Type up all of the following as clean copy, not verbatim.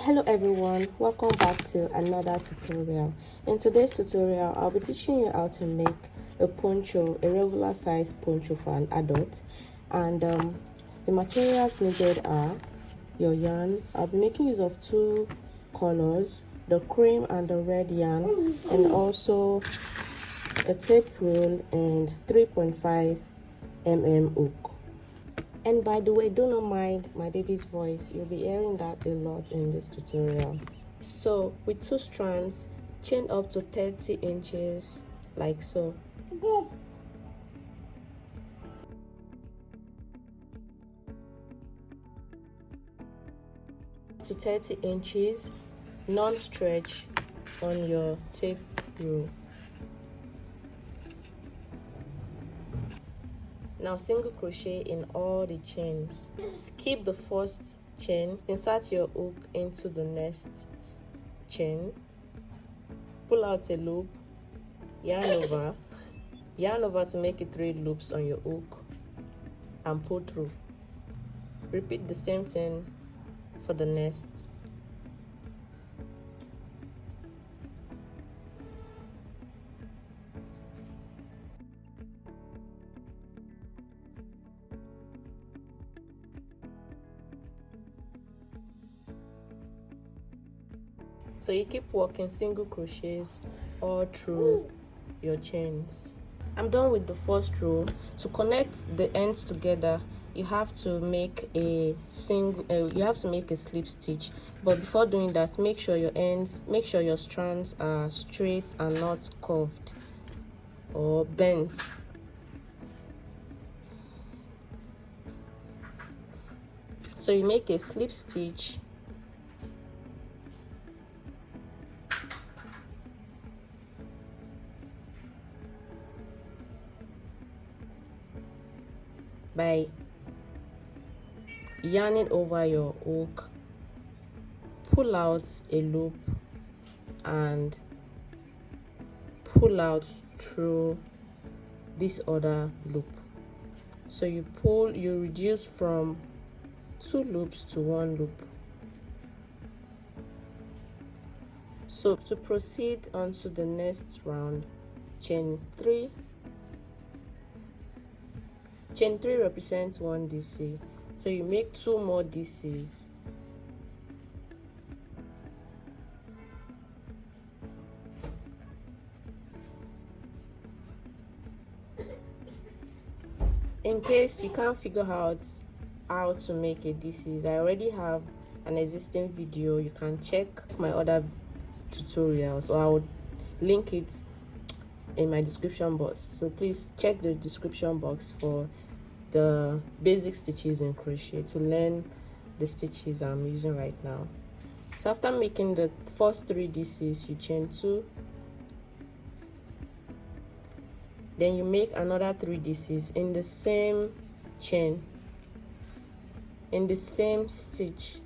Hello everyone, welcome back to another tutorial. In today's tutorial, I'll be teaching you how to make a poncho, a regular size poncho for an adult. And the materials needed are your yarn. I'll be making use of two colors, the cream and the red yarn, and also a tape rule and 3.5 mm hook. And by the way, do not mind my baby's voice. You'll be hearing that a lot in this tutorial. So with two strands, chain up to 30 inches like so. To 30 inches, non-stretch on your tape rule. Now single crochet in all the chains. Skip the first chain, insert your hook into the next chain, pull out a loop, yarn over to make it 3 loops on your hook, and pull through. Repeat the same thing for the next. So you keep working single crochets all through your chains. I'm done with the first row. To connect the ends together, you have to make a slip stitch. But before doing that, make sure your strands are straight and not curved or bent. So you make a slip stitch by yarning over your hook, pull out a loop and pull out through this other loop. So you reduce from 2 loops to 1 loop. So to proceed onto the next round, chain 3 represents 1 DC, so you make 2 more DCs. In case you can't figure out how to make a DCs, I already have an existing video. You can check my other tutorials, or I would link it in my description box, so please check the description box for the basic stitches in crochet to learn the stitches I'm using right now. So after making the first 3 DCs, you chain 2, then you make another 3 DCs in the same chain, in the same stitch.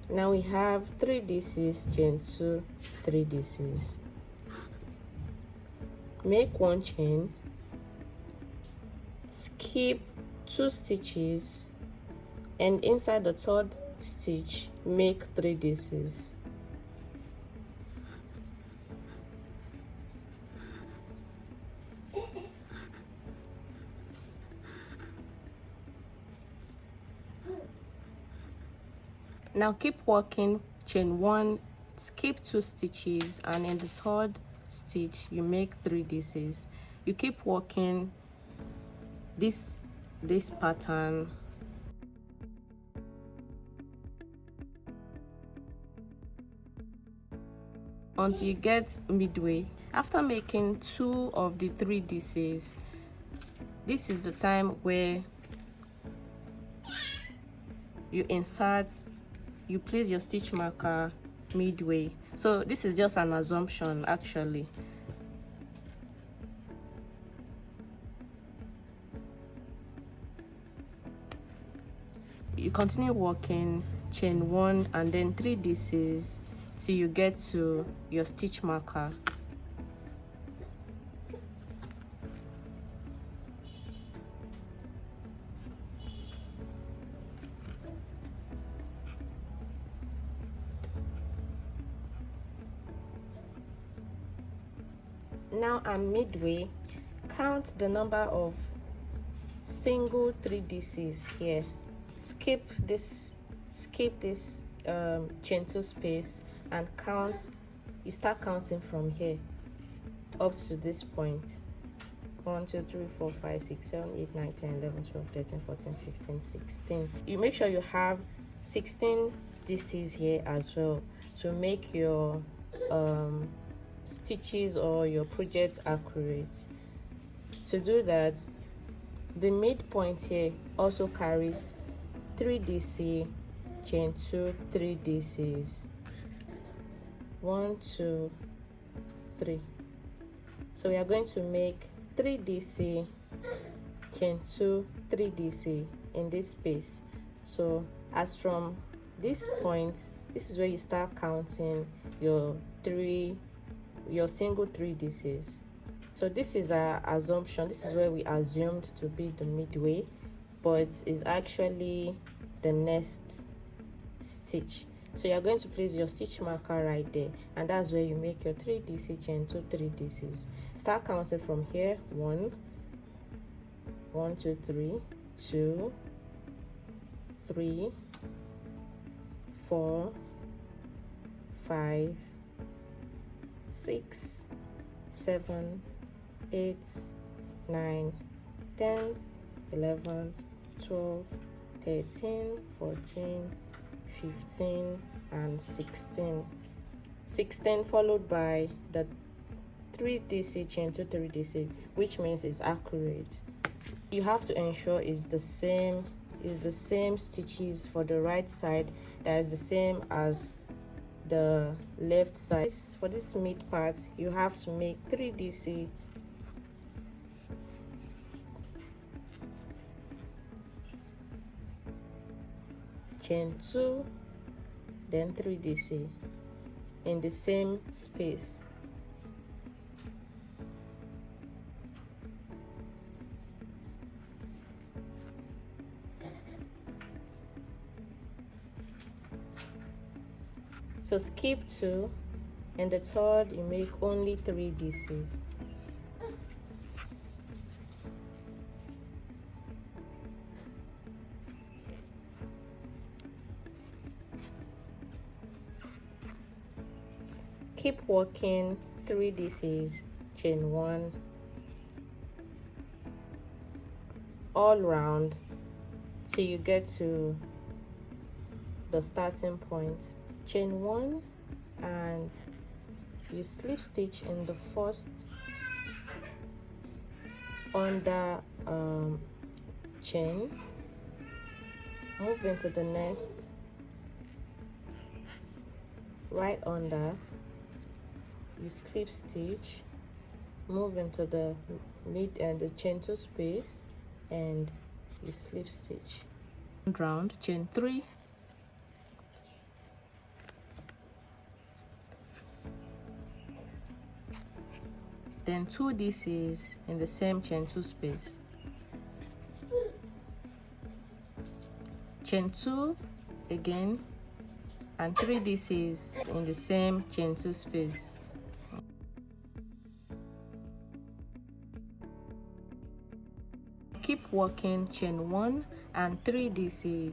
Now we have 3 DCs, chain 2, 3 DCs. Make 1 chain, skip 2 stitches, and inside the 3rd stitch make 3 DCs. Now keep working, chain 1, skip 2 stitches, and in the 3rd stitch you make 3 DCs. You keep working this pattern until you get midway. After making 2 of the 3 DCs, this is the time where you place your stitch marker midway. So this is just an assumption actually. you continue working chain 1 and then 3 DCs till you get to your stitch marker. Now I'm midway. Count the number of single 3 DCs here. Skip this chain 2 space and count. You start counting from here up to this point. 1 2 3 4 5 6 7 8 9 10 11 12 13 14 15 16. You make sure you have 16 DCs here as well to make your stitches or your projects accurate. To do that, the midpoint here also carries 3 DC, chain 2, 3 DCs. 1 2 3. So we are going to make 3 DC, chain 2, 3 DC in this space. So as from this point, this is where you start counting your single 3 DCs. So this is our assumption. This is where we assumed to be the midway, but is actually the next stitch. So you're going to place your stitch marker right there, and that's where you make your 3 DC chain 2, 3 DCs. Start counting from here. 1 2 3 2 3 4 5 6 7 8 9 10 11 12 13 14 15 and 16 followed by the 3 DC chain 2 3 DC, which means it's accurate. You have to ensure it's the same stitches for the right side that is the same as the left side. For this mid part, you have to make 3 DC, chain 2, then 3 DC in the same space. So skip 2, and the third you make only 3 DCs. Keep working 3 DCs, chain 1 all round till you get to the starting point. Chain 1 and you slip stitch in the first under chain, move into the next, right under, you slip stitch, move into the mid and the chain 2 space, and you slip stitch round, chain 3, then 2 DCs in the same chain 2 space, chain 2 again, and 3 DCs in the same chain 2 space. Keep working chain 1 and 3 DC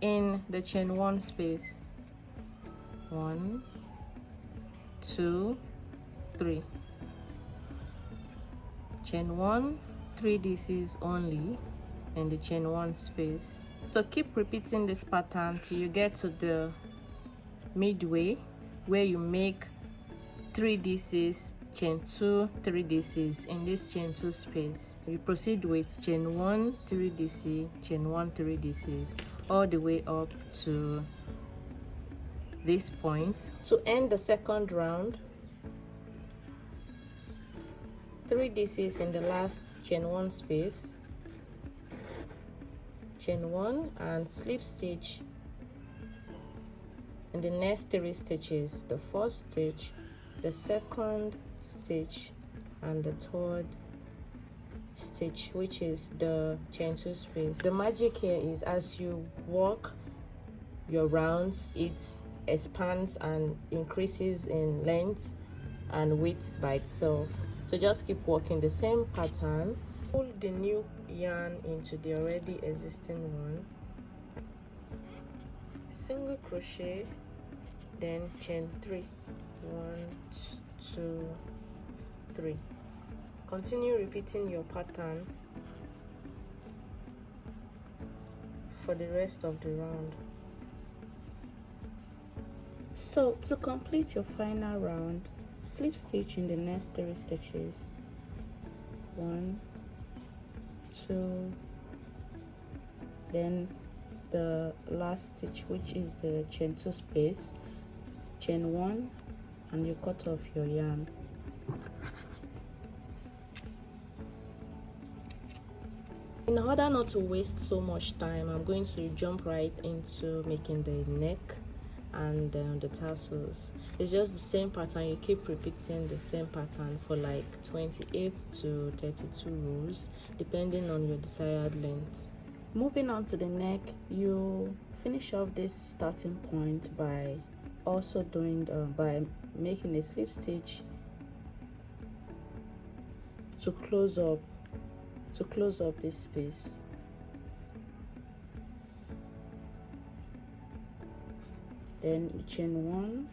in the chain 1 space. 1 2 3, chain 1, 3 DCs only in the chain 1 space. So keep repeating this pattern till you get to the midway where you make 3 DCs, chain 2, 3 DCs in this chain 2 space. We proceed with chain 1, 3 DC, chain 1, 3 DCs all the way up to this point. To end the second round, 3 DCs in the last chain 1 space, chain 1 and slip stitch in the next 3 stitches, the first stitch, the second stitch, and the third stitch, which is the chain 2 space. The magic here is as you work your rounds, it expands and increases in length and width by itself. So just keep working the same pattern. Pull the new yarn into the already existing one, single crochet, then chain 3, 1 2 3. Continue repeating your pattern for the rest of the round. So to complete your final round, slip stitch in the next 3 stitches, 1 2, then the last stitch, which is the chain 2 space, chain 1, and you cut off your yarn. In order not to waste so much time, I'm going to jump right into making the neck and the tassels. It's just the same pattern. You keep repeating the same pattern for like 28 to 32 rows depending on your desired length. Moving on to the neck, you finish off this starting point by also doing by making a slip stitch to close up this space. Then you chain 1,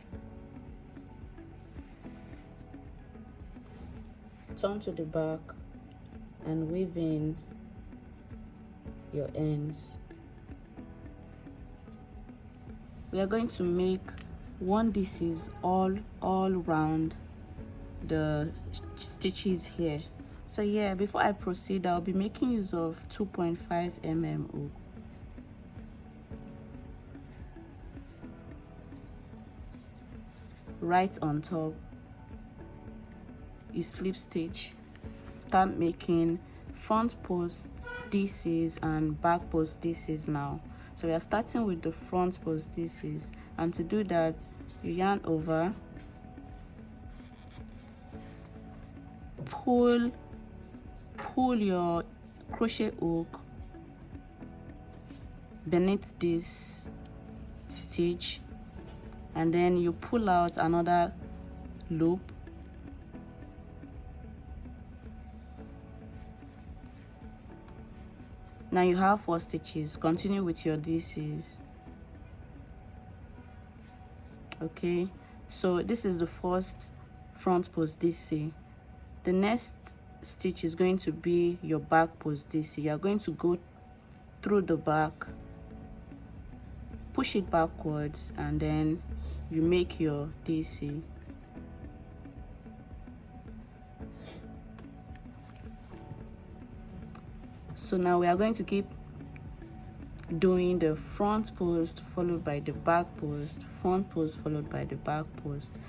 turn to the back and weave in your ends. We are going to make 1 DCs all round the stitches here. So yeah, before I proceed, I'll be making use of 2.5 mm hook. Right on top, you slip stitch. Start making front post DCs and back post DCs now. So we are starting with the front post DCs, and to do that, you yarn over, pull your crochet hook beneath this stitch, and then you pull out another loop. Now you have 4 stitches. Continue with your DCs. Okay, so this is the first front post DC. The next stitch is going to be your back post DC. You are going to go through the back, push it backwards, and then you make your DC. So now we are going to keep doing the front post followed by the back post, front post followed by the back post.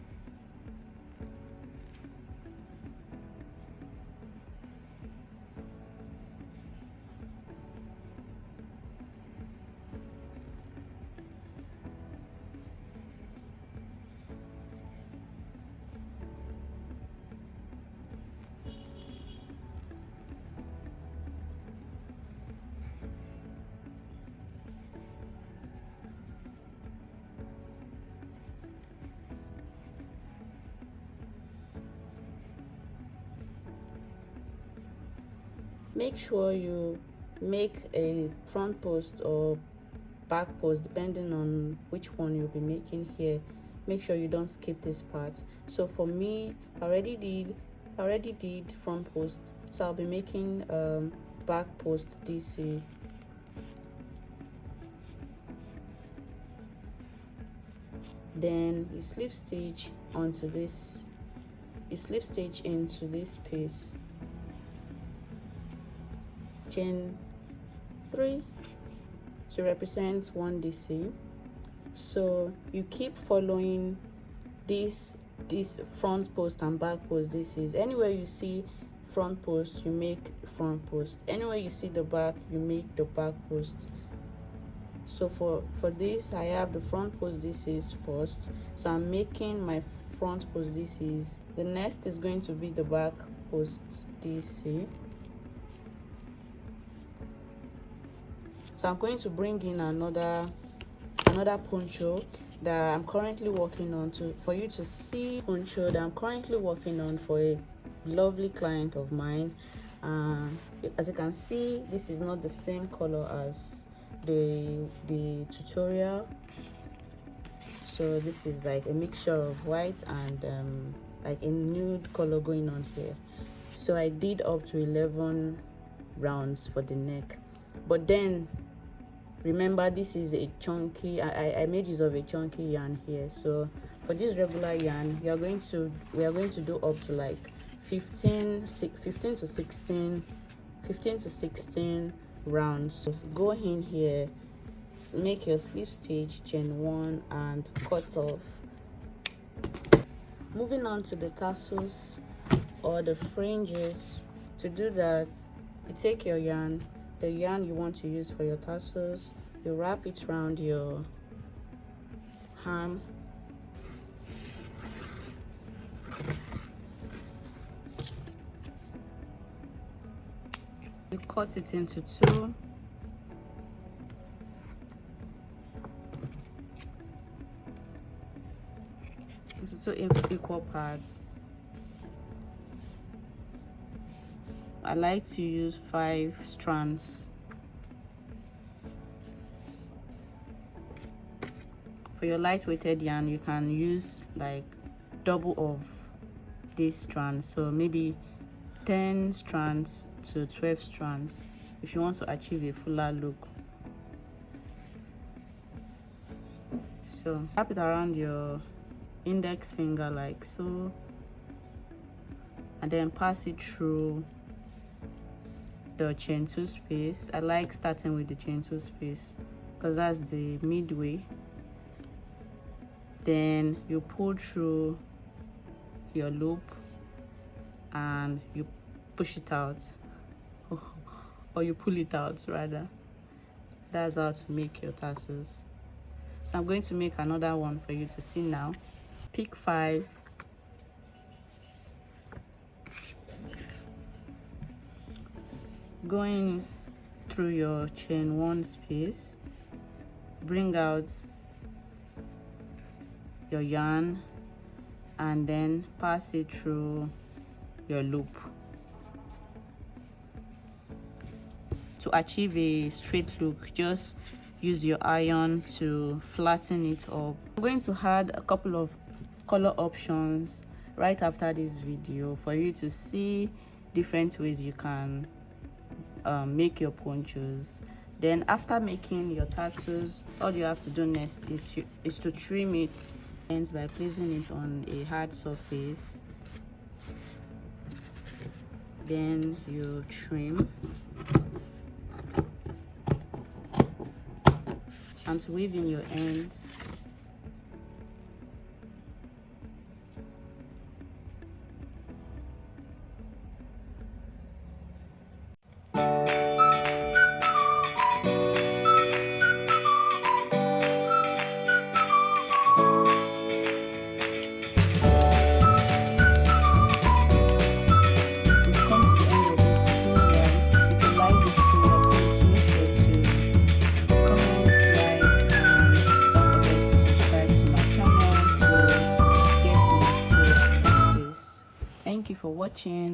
Make sure you make a front post or back post depending on which one you'll be making here. Make sure you don't skip this part. So for me, I already did front post, so I'll be making back post DC. Then you slip stitch onto this, you slip stitch into this space, chain 3 to represent 1 DC. So you keep following this front post and back post DCs. Anywhere you see front post, you make front post. Anywhere you see the back, you make the back post. So for this, I have the front post. This is first, so I'm making my front post. This is the next is going to be the back post DC. So I'm going to bring in another poncho that I'm currently working on for you to see. Poncho that I'm currently working on for a lovely client of mine. As you can see, this is not the same color as the tutorial. So this is like a mixture of white and like a nude color going on here. So I did up to 11 rounds for the neck, but then remember, this is a chunky, I made use of a chunky yarn here. So for this regular yarn, we are going to do up to like 15 to 16 rounds. So go in here, make your slip stitch, chain 1 and cut off. Moving on to the tassels or the fringes. To do that, you take your yarn, the yarn you want to use for your tassels, you wrap it around your arm, you cut it into two, equal parts. I like to use 5 strands. For your lightweighted yarn, you can use like double of these strands, so maybe 10 strands to 12 strands if you want to achieve a fuller look. So wrap it around your index finger like so, and then pass it through the chain 2 space. I like starting with the chain 2 space because that's the midway. Then you pull through your loop and you push it out, or you pull it out rather. That's how to make your tassels. So I'm going to make another one for you to see now. Pick 5, going through your chain 1 space, bring out your yarn and then pass it through your loop. To achieve a straight look, just use your iron to flatten it up. I'm going to add a couple of color options right after this video for you to see different ways you can make your ponchos. Then after making your tassels, all you have to do next is to trim it by placing it on a hard surface. Then you trim and to weave in your ends. Thank you for watching.